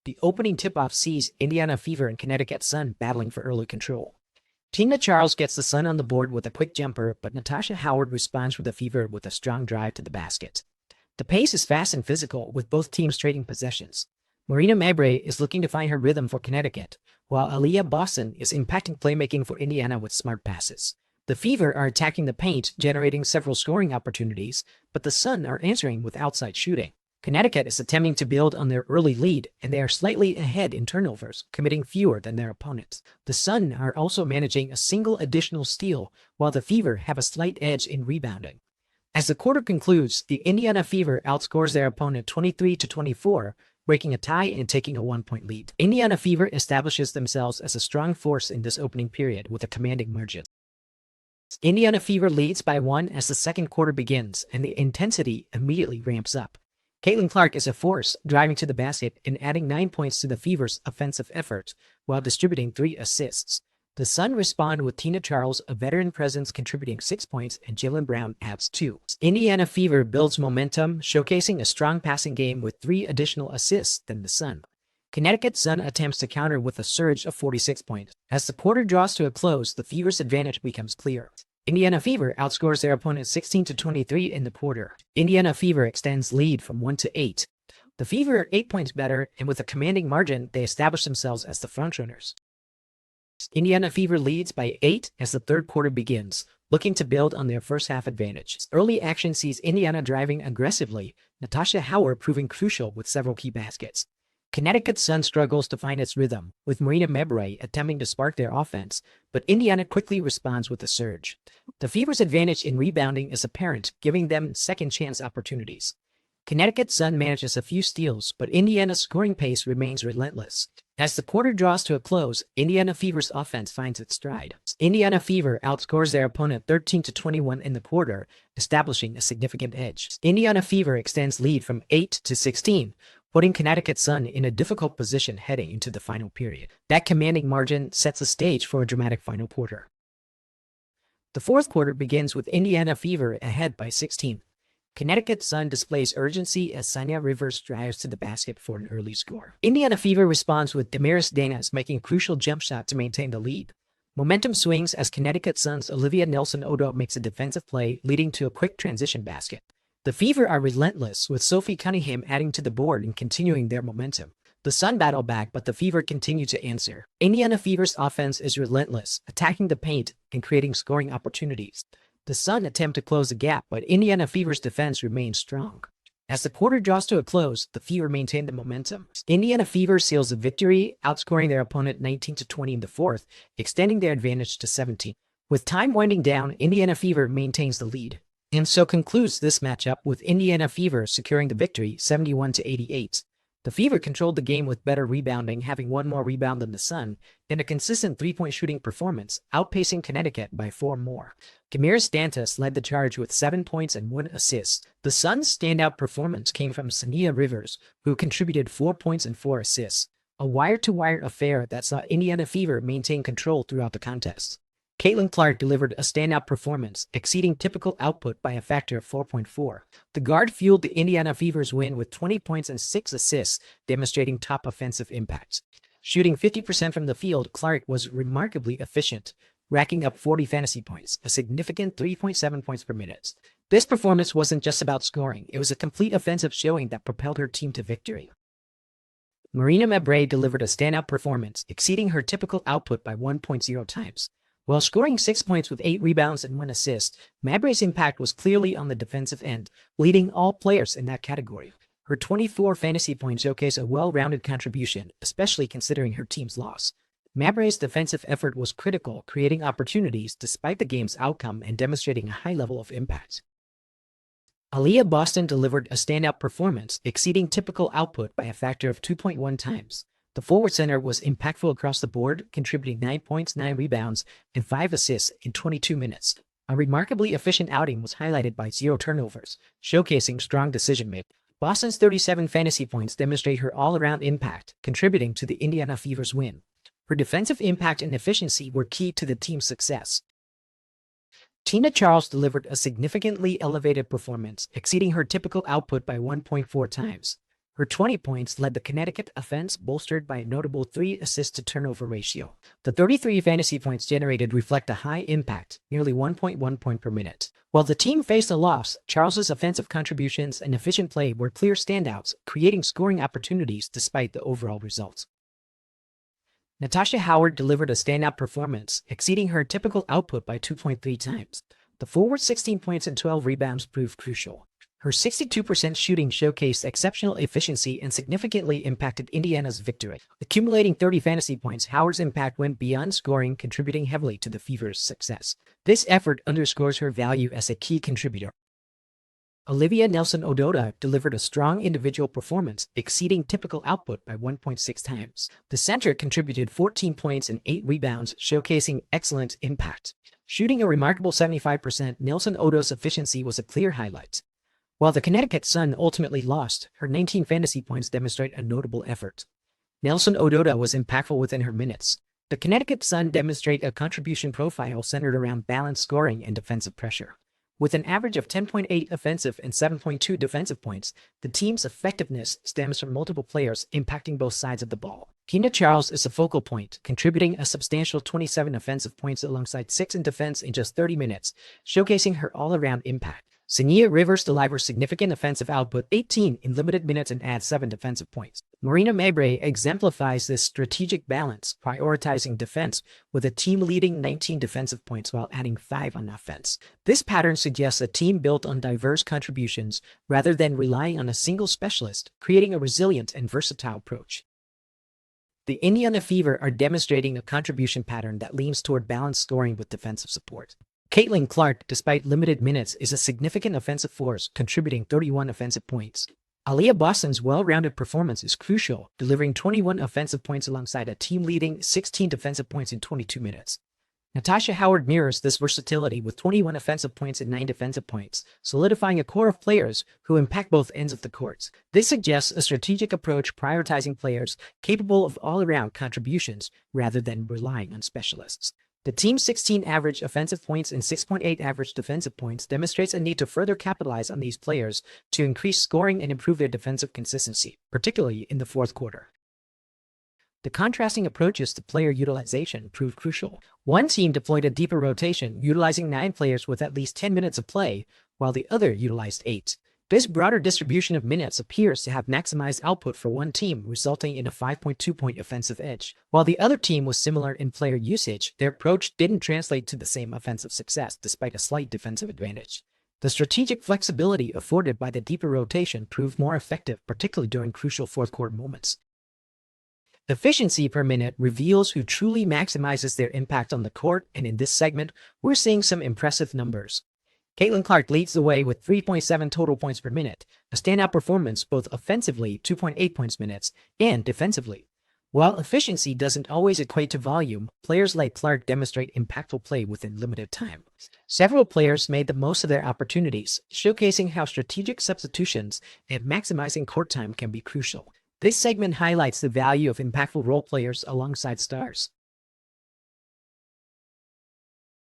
The opening tip-off sees Indiana Fever and Connecticut Sun battling for early control. Tina Charles gets the Sun on the board with a quick jumper, but Natasha Howard responds with the Fever with a strong drive to the basket. The pace is fast and physical, with both teams trading possessions. Marina Mabre is looking to find her rhythm for Connecticut, while Aaliyah Boston is impacting playmaking for Indiana with smart passes. The Fever are attacking the paint, generating several scoring opportunities, but the Sun are answering with outside shooting. Connecticut is attempting to build on their early lead, and they are slightly ahead in turnovers, committing fewer than their opponents. The Sun are also managing a single additional steal, while the Fever have a slight edge in rebounding. As the quarter concludes, the Indiana Fever outscores their opponent 23-24, breaking a tie and taking a 1-point lead. Indiana Fever establishes themselves as a strong force in this opening period with a commanding margin. Indiana Fever leads by 1 as the second quarter begins, and the intensity immediately ramps up. Caitlin Clark is a force, driving to the basket and adding 9 points to the Fever's offensive effort, while distributing 3 assists. The Sun respond with Tina Charles, a veteran presence, contributing 6 points, and Jalen Brown adds 2. Indiana Fever builds momentum, showcasing a strong passing game with 3 additional assists than the Sun. Connecticut Sun attempts to counter with a surge of 46 points. As the quarter draws to a close, the Fever's advantage becomes clear. Indiana Fever outscores their opponent 16-23 in the quarter. Indiana Fever extends lead from 1-8. The Fever are 8 points better, and with a commanding margin, they establish themselves as the frontrunners. Indiana Fever leads by 8 as the third quarter begins, looking to build on their first half advantage. Early action sees Indiana driving aggressively, Natasha Howard proving crucial with several key baskets. Connecticut Sun struggles to find its rhythm, with Marina Mabre attempting to spark their offense, but Indiana quickly responds with a surge. The Fever's advantage in rebounding is apparent, giving them second-chance opportunities. Connecticut Sun manages a few steals, but Indiana's scoring pace remains relentless. As the quarter draws to a close, Indiana Fever's offense finds its stride. Indiana Fever outscores their opponent 13-21 in the quarter, establishing a significant edge. Indiana Fever extends lead from 8-16, putting Connecticut Sun in a difficult position heading into the final period. That commanding margin sets the stage for a dramatic final quarter. The fourth quarter begins with Indiana Fever ahead by 16. Connecticut Sun displays urgency as Sanya Rivers drives to the basket for an early score. Indiana Fever responds with Damaris Danas making a crucial jump shot to maintain the lead. Momentum swings as Connecticut Sun's Olivia Nelson-Odo makes a defensive play, leading to a quick transition basket. The Fever are relentless, with Sophie Cunningham adding to the board and continuing their momentum. The Sun battle back, but the Fever continue to answer. Indiana Fever's offense is relentless, attacking the paint and creating scoring opportunities. The Sun attempt to close the gap, but Indiana Fever's defense remains strong. As the quarter draws to a close, the Fever maintain the momentum. Indiana Fever seals a victory, outscoring their opponent 19-20 in the fourth, extending their advantage to 17. With time winding down, Indiana Fever maintains the lead. And so concludes this matchup, with Indiana Fever securing the victory 71-88. The Fever controlled the game with better rebounding, having 1 more rebound than the Sun, and a consistent 3-point shooting performance, outpacing Connecticut by 4 more. Damaris Dantas led the charge with 7 points and 1 assist. The Sun's standout performance came from Sanya Rivers, who contributed 4 points and 4 assists, a wire-to-wire affair that saw Indiana Fever maintain control throughout the contest. Caitlin Clark delivered a standout performance, exceeding typical output by a factor of 4.4. The guard fueled the Indiana Fever's win with 20 points and 6 assists, demonstrating top offensive impact. Shooting 50% from the field, Clark was remarkably efficient, racking up 40 fantasy points, a significant 3.7 points per minute. This performance wasn't just about scoring, it was a complete offensive showing that propelled her team to victory. Marina Mabre delivered a standout performance, exceeding her typical output by 1.0 times. While scoring 6 points with 8 rebounds and 1 assist, Mabre's impact was clearly on the defensive end, leading all players in that category. Her 24 fantasy points showcase a well-rounded contribution, especially considering her team's loss. Mabre's defensive effort was critical, creating opportunities despite the game's outcome and demonstrating a high level of impact. Aaliyah Boston delivered a standout performance, exceeding typical output by a factor of 2.1 times. The forward center was impactful across the board, contributing 9 points, 9 rebounds, and 5 assists in 22 minutes. A remarkably efficient outing was highlighted by 0 turnovers, showcasing strong decision-making. Boston's 37 fantasy points demonstrate her all-around impact, contributing to the Indiana Fever's win. Her defensive impact and efficiency were key to the team's success. Tina Charles delivered a significantly elevated performance, exceeding her typical output by 1.4 times. Her 20 points led the Connecticut offense, bolstered by a notable 3 assist-to-turnover ratio. The 33 fantasy points generated reflect a high impact, nearly 1.1 point per minute. While the team faced a loss, Charles's offensive contributions and efficient play were clear standouts, creating scoring opportunities despite the overall results. Natasha Howard delivered a standout performance, exceeding her typical output by 2.3 times. The forward's 16 points and 12 rebounds proved crucial. Her 62% shooting showcased exceptional efficiency and significantly impacted Indiana's victory. Accumulating 30 fantasy points, Howard's impact went beyond scoring, contributing heavily to the Fever's success. This effort underscores her value as a key contributor. Olivia Nelson-Ododa delivered a strong individual performance, exceeding typical output by 1.6 times. The center contributed 14 points and 8 rebounds, showcasing excellent impact. Shooting a remarkable 75%, Nelson-Ododa's efficiency was a clear highlight. While the Connecticut Sun ultimately lost, her 19 fantasy points demonstrate a notable effort. Nelson-Ododa was impactful within her minutes. The Connecticut Sun demonstrate a contribution profile centered around balanced scoring and defensive pressure. With an average of 10.8 offensive and 7.2 defensive points, the team's effectiveness stems from multiple players impacting both sides of the ball. Tina Charles is a focal point, contributing a substantial 27 offensive points alongside 6 in defense in just 30 minutes, showcasing her all-around impact. Sania Rivers delivers significant offensive output, 18 in limited minutes, and adds 7 defensive points. Marina Mabrey exemplifies this strategic balance, prioritizing defense with a team-leading 19 defensive points while adding 5 on offense. This pattern suggests a team built on diverse contributions rather than relying on a single specialist, creating a resilient and versatile approach. The Indiana Fever are demonstrating a contribution pattern that leans toward balanced scoring with defensive support. Caitlin Clark, despite limited minutes, is a significant offensive force, contributing 31 offensive points. Aaliyah Boston's well-rounded performance is crucial, delivering 21 offensive points alongside a team-leading 16 defensive points in 22 minutes. Natasha Howard mirrors this versatility with 21 offensive points and 9 defensive points, solidifying a core of players who impact both ends of the court. This suggests a strategic approach, prioritizing players capable of all-around contributions rather than relying on specialists. The team's 16 average offensive points and 6.8 average defensive points demonstrates a need to further capitalize on these players to increase scoring and improve their defensive consistency, particularly in the fourth quarter. The contrasting approaches to player utilization proved crucial. One team deployed a deeper rotation, utilizing 9 players with at least 10 minutes of play, while the other utilized 8. This broader distribution of minutes appears to have maximized output for one team, resulting in a 5.2-point offensive edge. While the other team was similar in player usage, their approach didn't translate to the same offensive success despite a slight defensive advantage. The strategic flexibility afforded by the deeper rotation proved more effective, particularly during crucial fourth-quarter moments. Efficiency per minute reveals who truly maximizes their impact on the court, and in this segment, we're seeing some impressive numbers. Caitlin Clark leads the way with 3.7 total points per minute, a standout performance both offensively, 2.8 points minutes, and defensively. While efficiency doesn't always equate to volume, players like Clark demonstrate impactful play within limited time. Several players made the most of their opportunities, showcasing how strategic substitutions and maximizing court time can be crucial. This segment highlights the value of impactful role players alongside stars.